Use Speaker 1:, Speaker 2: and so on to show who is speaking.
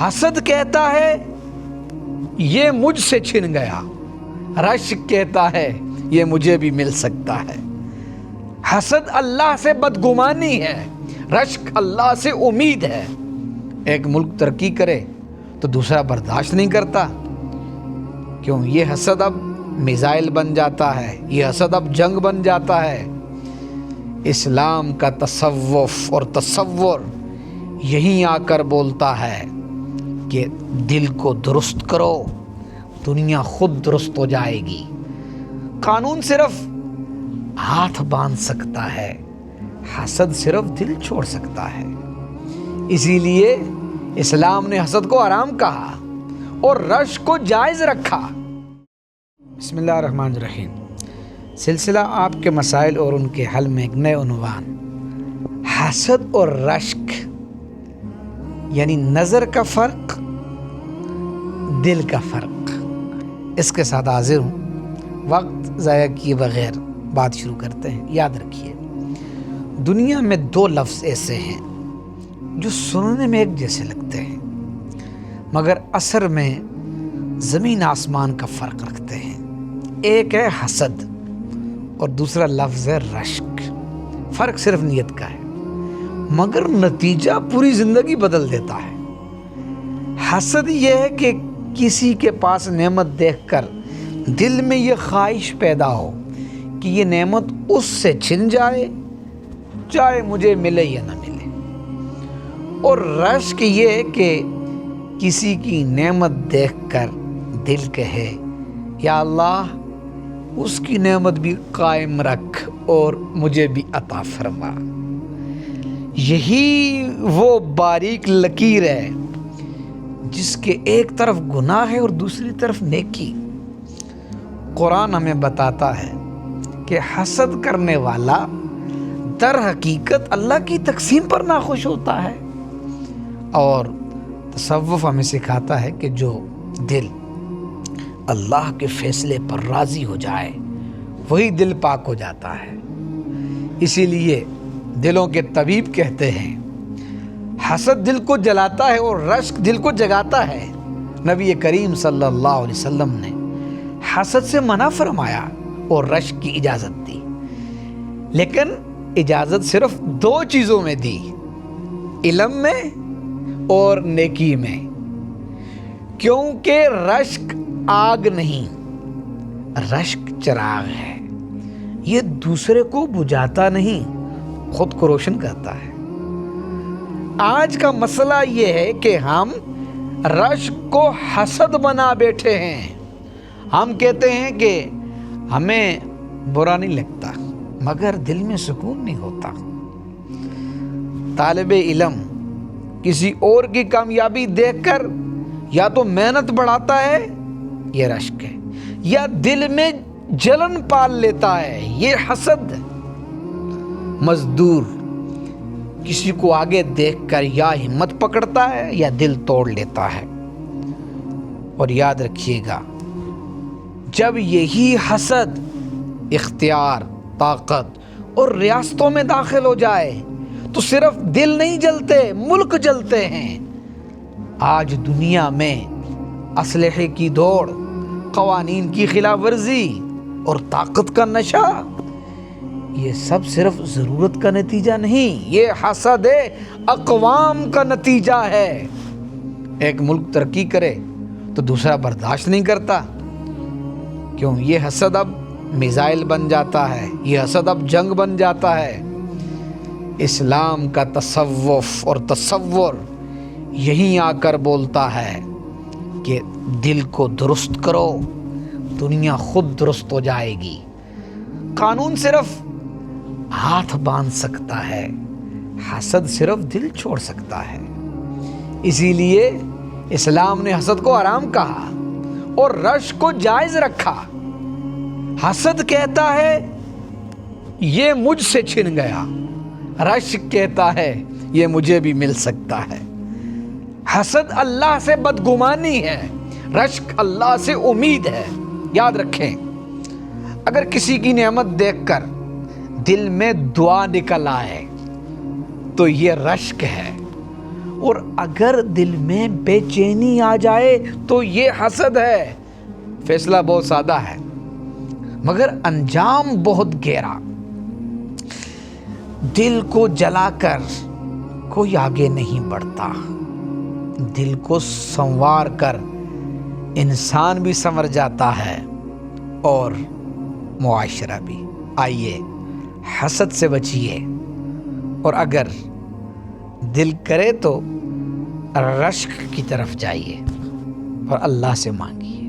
Speaker 1: حسد کہتا ہے یہ مجھ سے چھن گیا، رشک کہتا ہے یہ مجھے بھی مل سکتا ہے۔ حسد اللہ سے بدگمانی ہے، رشک اللہ سے امید ہے۔ ایک ملک ترقی کرے تو دوسرا برداشت نہیں کرتا، کیوں؟ یہ حسد اب میزائل بن جاتا ہے، یہ حسد اب جنگ بن جاتا ہے۔ اسلام کا تصوف اور تصور یہیں آ کر بولتا ہے کہ دل کو درست کرو، دنیا خود درست ہو جائے گی۔ قانون صرف ہاتھ باندھ سکتا ہے، حسد صرف دل چھوڑ سکتا ہے۔ اسی لیے اسلام نے حسد کو حرام کہا اور رشک کو جائز رکھا۔ بسم اللہ الرحمن الرحیم۔ سلسلہ آپ کے مسائل اور ان کے حل میں ایک نئے عنوان، حسد اور رشک، یعنی نظر کا فرق، دل کا فرق، اس کے ساتھ حاضر ہوں۔ وقت ضائع کیے بغیر بات شروع کرتے ہیں۔ یاد رکھیے، دنیا میں دو لفظ ایسے ہیں جو سننے میں ایک جیسے لگتے ہیں مگر اثر میں زمین آسمان کا فرق رکھتے ہیں۔ ایک ہے حسد اور دوسرا لفظ ہے رشک۔ فرق صرف نیت کا ہے مگر نتیجہ پوری زندگی بدل دیتا ہے۔ حسد یہ ہے کہ کسی کے پاس نعمت دیکھ کر دل میں یہ خواہش پیدا ہو کہ یہ نعمت اس سے چھن جائے، چاہے مجھے ملے یا نہ ملے۔ اور رشک یہ ہے کہ کسی کی نعمت دیکھ کر دل کہے یا اللہ اس کی نعمت بھی قائم رکھ اور مجھے بھی عطا فرما۔ یہی وہ باریک لکیر ہے جس کے ایک طرف گناہ ہے اور دوسری طرف نیکی۔ قرآن ہمیں بتاتا ہے کہ حسد کرنے والا در حقیقت اللہ کی تقسیم پر ناخوش ہوتا ہے، اور تصوف ہمیں سکھاتا ہے کہ جو دل اللہ کے فیصلے پر راضی ہو جائے وہی دل پاک ہو جاتا ہے۔ اسی لیے دلوں کے طبیب کہتے ہیں حسد دل کو جلاتا ہے اور رشک دل کو جگاتا ہے۔ نبی کریم صلی اللہ علیہ وسلم نے حسد سے منع فرمایا اور رشک کی اجازت دی، لیکن اجازت صرف دو چیزوں میں دی، علم میں اور نیکی میں۔ کیونکہ رشک آگ نہیں، رشک چراغ ہے، یہ دوسرے کو بجھاتا نہیں، خود کو روشن کرتا ہے۔ آج کا مسئلہ یہ ہے کہ ہم رشک کو حسد بنا بیٹھے ہیں۔ ہم کہتے ہیں کہ ہمیں برا نہیں لگتا مگر دل میں سکون نہیں ہوتا۔ طالب علم کسی اور کی کامیابی دیکھ کر یا تو محنت بڑھاتا ہے، یہ رشک ہے، یا دل میں جلن پال لیتا ہے، یہ حسد۔ مزدور کسی کو آگے دیکھ کر یا ہمت پکڑتا ہے یا دل توڑ لیتا ہے۔ اور یاد رکھیے گا، جب یہی حسد اختیار، طاقت اور ریاستوں میں داخل ہو جائے تو صرف دل نہیں جلتے، ملک جلتے ہیں۔ آج دنیا میں اسلحے کی دوڑ، قوانین کی خلاف ورزی اور طاقت کا نشہ، یہ سب صرف ضرورت کا نتیجہ نہیں، یہ حسد اقوام کا نتیجہ ہے۔ ایک ملک ترقی کرے تو دوسرا برداشت نہیں کرتا، کیوں؟ یہ حسد اب میزائل بن جاتا ہے، یہ حسد اب جنگ بن جاتا ہے۔ اسلام کا تصوف اور تصور یہیں آ کر بولتا ہے کہ دل کو درست کرو، دنیا خود درست ہو جائے گی۔ قانون صرف ہاتھ باندھ سکتا ہے، حسد صرف دل چھوڑ سکتا ہے۔ اسی لیے اسلام نے حسد کو حرام کہا اور رشک کو جائز رکھا۔ حسد کہتا ہے یہ مجھ سے چھن گیا، رشک کہتا ہے یہ مجھے بھی مل سکتا ہے۔ حسد اللہ سے بدگمانی ہے، رشک اللہ سے امید ہے۔ یاد رکھیں، اگر کسی کی نعمت دیکھ کر دل میں دعا نکل آئے تو یہ رشک ہے، اور اگر دل میں بے چینی آ جائے تو یہ حسد ہے. فیصلہ بہت سادہ ہے مگر انجام بہت گہرا. دل کو جلا کر کوئی آگے نہیں بڑھتا. دل کو سنوار کر انسان بھی سنور جاتا ہے اور معاشرہ بھی. آئیے حسد سے بچیے اور اگر دل کرے تو رشک کی طرف جائیے اور اللہ سے مانگیے.